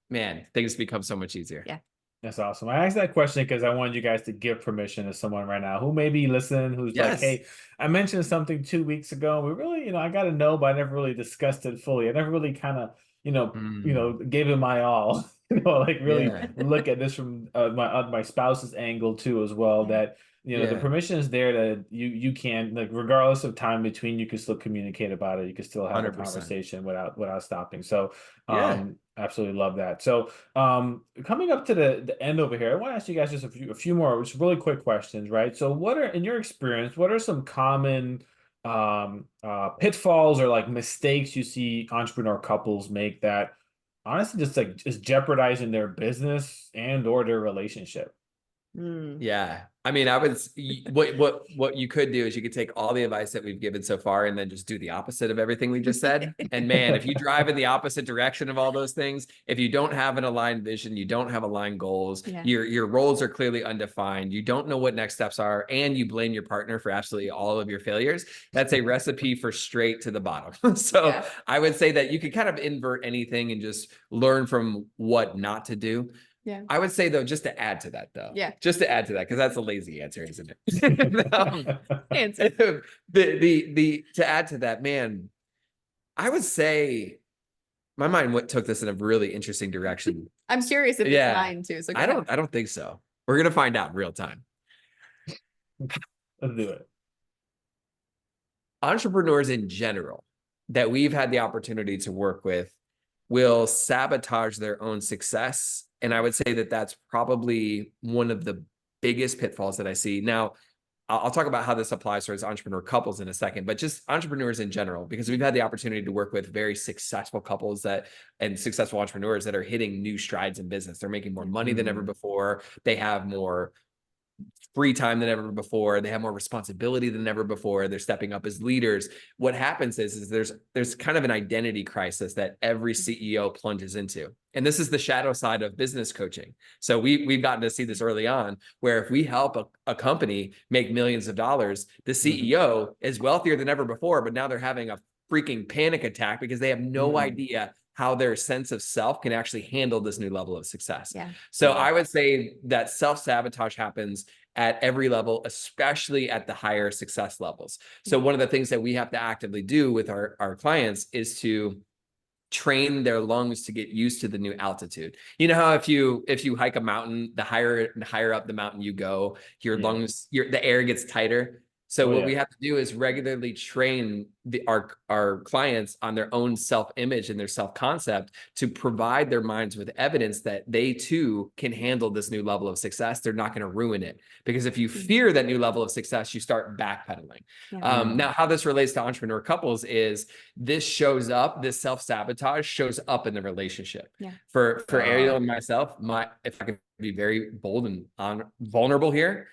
man, things become so much easier. Yeah. That's awesome. I asked that question because I wanted you guys to give permission to someone right now who may be listening, who's like, hey, I mentioned something 2 weeks ago. And we really, I got to know, but I never really discussed it fully. I never really kind of, gave it my all, like really look at this from my spouse's angle too, as well, that, the permission is there that you can, like, regardless of time between, you can still communicate about it. You can still have 100%. A conversation without stopping. So, absolutely love that. So, coming up to the end over here, I want to ask you guys just a few more, just really quick questions, right? So in your experience, what are some common pitfalls or like mistakes you see entrepreneur couples make that honestly just jeopardizing their business and or their relationship? Yeah. I mean, what you could do is you could take all the advice that we've given so far and then just do the opposite of everything we just said. And man, if you drive in the opposite direction of all those things, if you don't have an aligned vision, you don't have aligned goals, your roles are clearly undefined, you don't know what next steps are, and you blame your partner for absolutely all of your failures, that's a recipe for straight to the bottom. So I would say that you could kind of invert anything and just learn from what not to do. Yeah. I would say though, just to add to that though, just to add to that, because that's a lazy answer, isn't it? Answer. To add to that, man, I would say my mind took this in a really interesting direction. I'm curious if it's mine too. So I don't think so. We're gonna find out in real time. Let's do it. Entrepreneurs in general that we've had the opportunity to work with will sabotage their own success. And I would say that that's probably one of the biggest pitfalls that I see. Now, I'll talk about how this applies towards entrepreneur couples in a second, but just entrepreneurs in general, because we've had the opportunity to work with very successful couples and successful entrepreneurs that are hitting new strides in business. They're making more money than ever before. They have more free time than ever before. They have more responsibility than ever before. They're stepping up as leaders. What happens is there's kind of an identity crisis that every CEO plunges into. And this is the shadow side of business coaching. So we've gotten to see this early on, where if we help a company make millions of dollars, the CEO is wealthier than ever before, but now they're having a freaking panic attack because they have no idea how their sense of self can actually handle this new level of success. Yeah. So I would say that self-sabotage happens at every level, especially at the higher success levels. So one of the things that we have to actively do with our clients is to train their lungs to get used to the new altitude. You know how if you hike a mountain, the higher up the mountain you go, your lungs, the air gets tighter. So what we have to do is regularly train our clients on their own self-image and their self-concept to provide their minds with evidence that they too can handle this new level of success. They're not going to ruin it. Because if you fear that new level of success, you start backpedaling. Now, how this relates to entrepreneur couples is this shows up, this self-sabotage shows up in the relationship. For Ariel and myself, if I could be very bold and vulnerable here,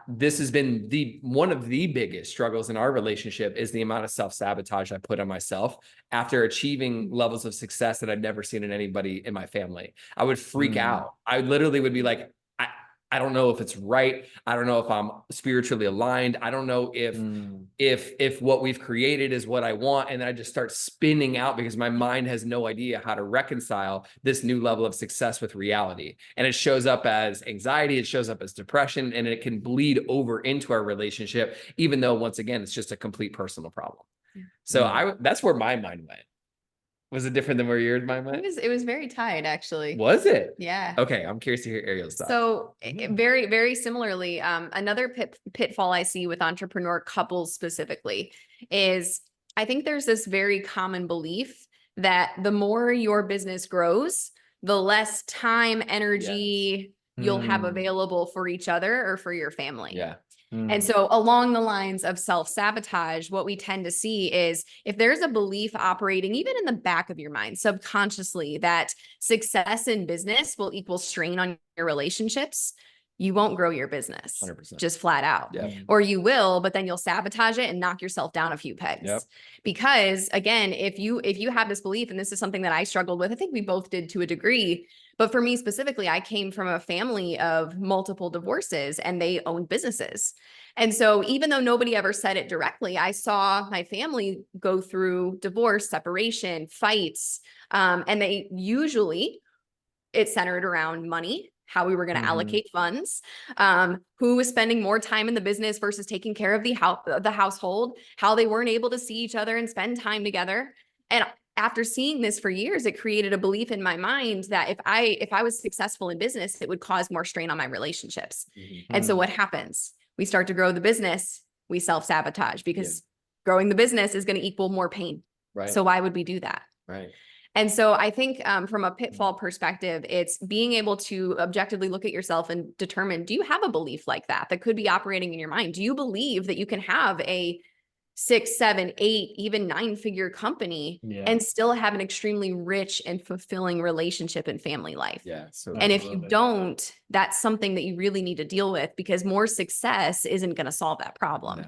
this has been one of the biggest struggles in our relationship is the amount of self-sabotage I put on myself after achieving levels of success that I've never seen in anybody in my family. I would freak out. I literally would be like, I don't know if it's right. I don't know if I'm spiritually aligned. I don't know if what we've created is what I want. And then I just start spinning out because my mind has no idea how to reconcile this new level of success with reality. And it shows up as anxiety. It shows up as depression, and it can bleed over into our relationship, even though once again, it's just a complete personal problem. So that's where my mind went. Was it different than where your mind went? It was very tied, actually. Was it? Yeah. Okay. I'm curious to hear Ariel's thoughts. So very, very similarly, another pitfall I see with entrepreneur couples specifically is I think there's this very common belief that the more your business grows, the less time, energy you'll have available for each other or for your family. And so along the lines of self-sabotage, what we tend to see is if there's a belief operating even in the back of your mind subconsciously that success in business will equal strain on your relationships, you won't grow your business 100%. just flat out. Or you will, but then you'll sabotage it and knock yourself down a few pegs. Because again, if you have this belief, and this is something that I struggled with, I think we both did to a degree, but for me specifically, I came from a family of multiple divorces and they owned businesses. And so even though nobody ever said it directly, I saw my family go through divorce, separation, fights, and they usually, it centered around money, how we were going to allocate funds, who was spending more time in the business versus taking care of the household, how they weren't able to see each other and spend time together. And after seeing this for years, it created a belief in my mind that if I was successful in business, it would cause more strain on my relationships. And so what happens? We start to grow the business, we self-sabotage because growing the business is going to equal more pain. So why would we do that? And so I think from a pitfall perspective, it's being able to objectively look at yourself and determine, do you have a belief like that could be operating in your mind? Do you believe that you can have a 6, 7, 8, even 9-figure company and still have an extremely rich and fulfilling relationship and family life? And if you don't, that's something that you really need to deal with because more success isn't going to solve that problem.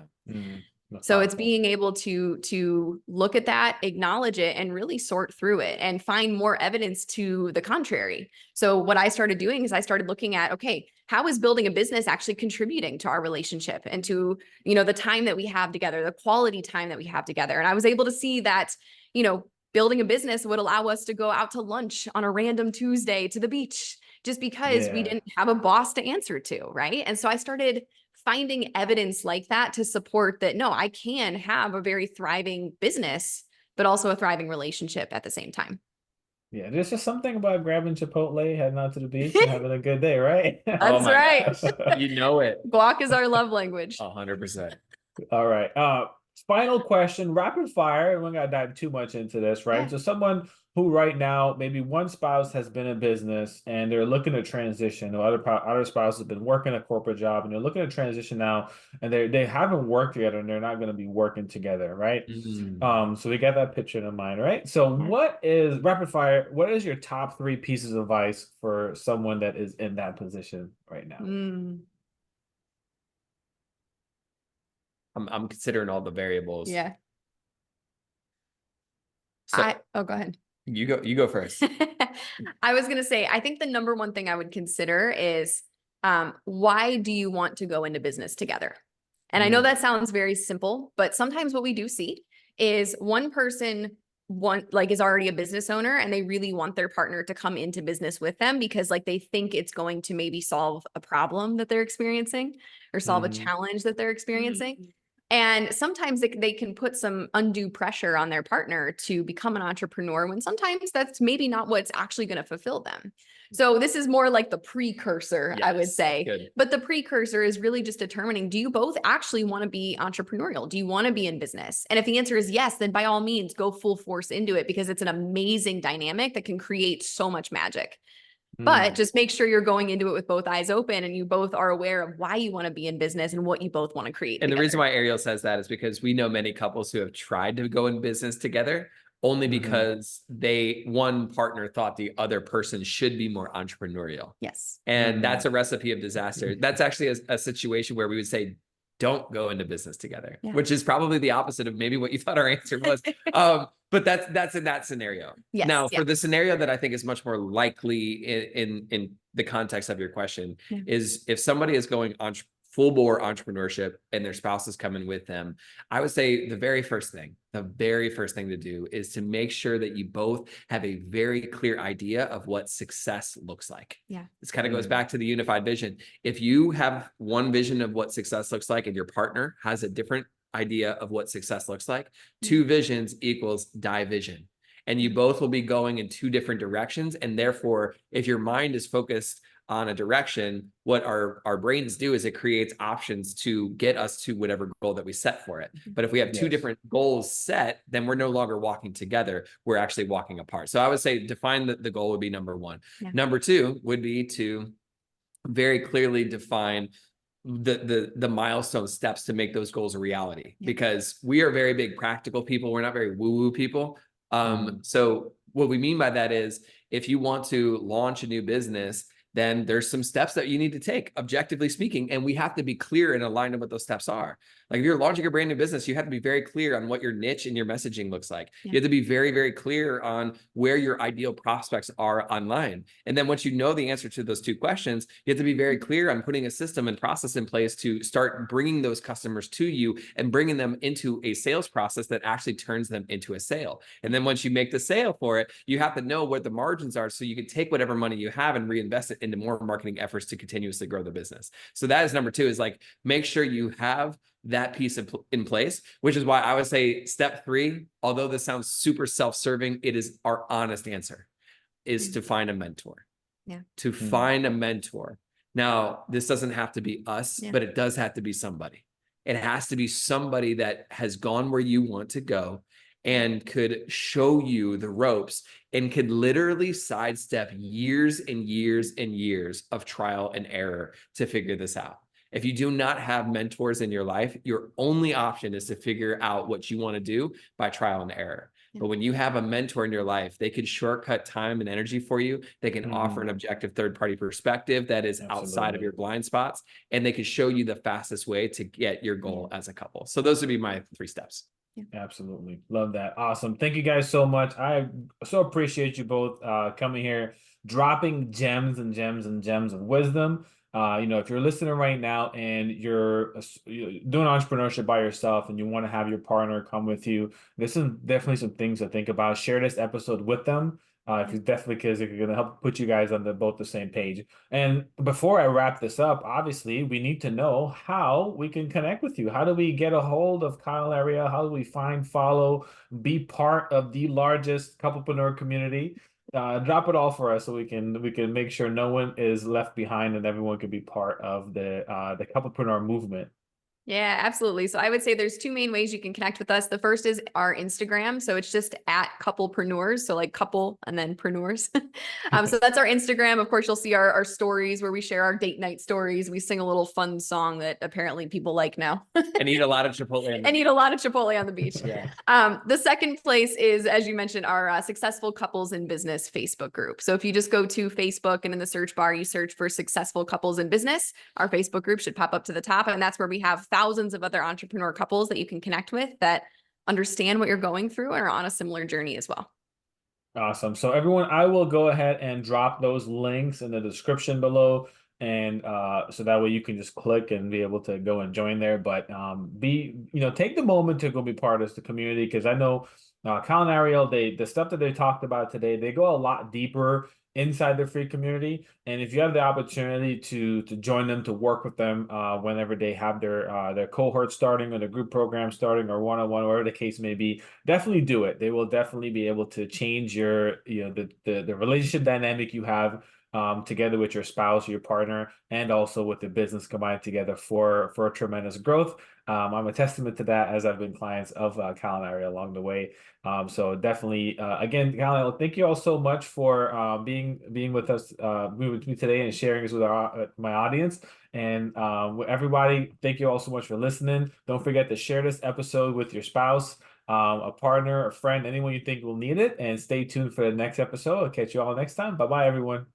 So it's being able to look at that, acknowledge it, and really sort through it and find more evidence to the contrary. So what I started doing is I started looking at, okay, how is building a business actually contributing to our relationship and to, the time that we have together, the quality time that we have together. And I was able to see that, building a business would allow us to go out to lunch on a random Tuesday to the beach just because we didn't have a boss to answer to, right? And so I started finding evidence like that to support that, no, I can have a very thriving business, but also a thriving relationship at the same time. Yeah, there's just something about grabbing Chipotle, heading out to the beach and having a good day, right? That's right. You know it. Guac is our love language. 100%. All right. Final question, rapid fire. We're not gonna dive too much into this, right? So someone who right now, maybe one spouse has been in business and they're looking to transition, or other spouse has been working a corporate job and they're looking to transition now, and they haven't worked together and they're not going to be working together, right? So we got that picture in mind, right? So what is rapid fire? What is your top 3 pieces of advice for someone that is in that position right now? I'm considering all the variables. Yeah. So Oh, go ahead. you go first. I was going to say, I think the number one thing I would consider is, why do you want to go into business together? And I know that sounds very simple, but sometimes what we do see is one person is already a business owner and they really want their partner to come into business with them because like they think it's going to maybe solve a problem that they're experiencing or solve a challenge that they're experiencing. And sometimes they can put some undue pressure on their partner to become an entrepreneur when sometimes that's maybe not what's actually going to fulfill them. So this is more like the precursor, I would say. Good. But the precursor is really just determining, do you both actually want to be entrepreneurial? Do you want to be in business? And if the answer is yes, then by all means, go full force into it because it's an amazing dynamic that can create so much magic. But just make sure you're going into it with both eyes open and you both are aware of why you want to be in business and what you both want to create. And together. the reason why Ariel says that is because we know many couples who have tried to go in business together only because one partner thought the other person should be more entrepreneurial. Yes. And that's a recipe of disaster. That's actually a situation where we would say, don't go into business together, which is probably the opposite of maybe what you thought our answer was. But that's in that scenario. Yes, now, for the scenario that I think is much more likely in the context of your question is if somebody is going on full bore entrepreneurship and their spouse is coming with them, I would say the very first thing to do is to make sure that you both have a very clear idea of what success looks like. Yeah. This kind of goes back to the unified vision. If you have one vision of what success looks like and your partner has a different idea of what success looks like, two visions equals division. And you both will be going in two different directions. And therefore, if your mind is focused on a direction, what our brains do is it creates options to get us to whatever goal that we set for it. But if we have two different goals set, then we're no longer walking together. We're actually walking apart. So I would say define the goal would be number one. Yeah. Number two would be to very clearly define the milestone steps to make those goals a reality, because we are very big practical people. We're not very woo-woo people. So what we mean by that is if you want to launch a new business, then there's some steps that you need to take, objectively speaking, and we have to be clear and aligned on what those steps are. Like if you're launching a brand new business, you have to be very clear on what your niche and your messaging looks like. You have to be very, very clear on where your ideal prospects are online. And then once you know the answer to those two questions, you have to be very clear on putting a system and process in place to start bringing those customers to you and bringing them into a sales process that actually turns them into a sale. And then once you make the sale for it, you have to know what the margins are so you can take whatever money you have and reinvest it into more marketing efforts to continuously grow the business. So that is number two, is like, make sure you have that piece in place, which is why I would say step three, although this sounds super self-serving, it is our honest answer, is to find a mentor. To find a mentor. Now, this doesn't have to be us, but it does have to be somebody. It has to be somebody that has gone where you want to go and could show you the ropes and could literally sidestep years and years and years of trial and error to figure this out. If you do not have mentors in your life, your only option is to figure out what you want to do by trial and error. But when you have a mentor in your life, they can shortcut time and energy for you. They can offer an objective third-party perspective that is outside of your blind spots, and they can show you the fastest way to get your goal as a couple. So those would be my 3 steps. Absolutely. Love that. Awesome. Thank you guys so much. I so appreciate you both coming here, dropping gems and gems and gems of wisdom. If you're listening right now and you're doing entrepreneurship by yourself and you want to have your partner come with you, this is definitely some things to think about. Share this episode with them. If it's definitely, because it's going to help put you guys on both the same page. And before I wrap this up, obviously we need to know how we can connect with you. How do we get a hold of Kyle and Ariel? How do we find, follow, be part of the largest couplepreneur community? Drop it all for us so we can make sure no one is left behind and everyone can be part of the couplepreneur movement. Yeah, absolutely. So I would say there's 2 main ways you can connect with us. The first is our Instagram. So it's just at Couplepreneurs. So like couple and then preneurs. So that's our Instagram. Of course, you'll see our stories where we share our date night stories. We sing a little fun song that apparently people like now. And eat a lot of Chipotle. And eat a lot of Chipotle on the beach. The second place is, as you mentioned, our Successful Couples in Business Facebook group. So if you just go to Facebook and in the search bar, you search for Successful Couples in Business, our Facebook group should pop up to the top. And that's where we have thousands of other entrepreneur couples that you can connect with that understand what you're going through and are on a similar journey as well. Awesome. So everyone, I will go ahead and drop those links in the description below. And so that way you can just click and be able to go and join there. But take the moment to go be part of the community, because I know Kyle and Ariel, the stuff that they talked about today, they go a lot deeper inside their free community. And if you have the opportunity to join them, to work with them whenever they have their cohort starting or their group program starting or one-on-one, whatever the case may be, definitely do it. They will definitely be able to change your, the relationship dynamic you have together with your spouse or your partner, and also with the business combined together for tremendous growth. I'm a testament to that, as I've been clients of Kyle and Ariel along the way. So definitely, again, Kyle, thank you all so much for being with us, being with me today and sharing this with my audience. And everybody, thank you all so much for listening. Don't forget to share this episode with your spouse, a partner, a friend, anyone you think will need it. And stay tuned for the next episode. I'll catch you all next time. Bye-bye, everyone.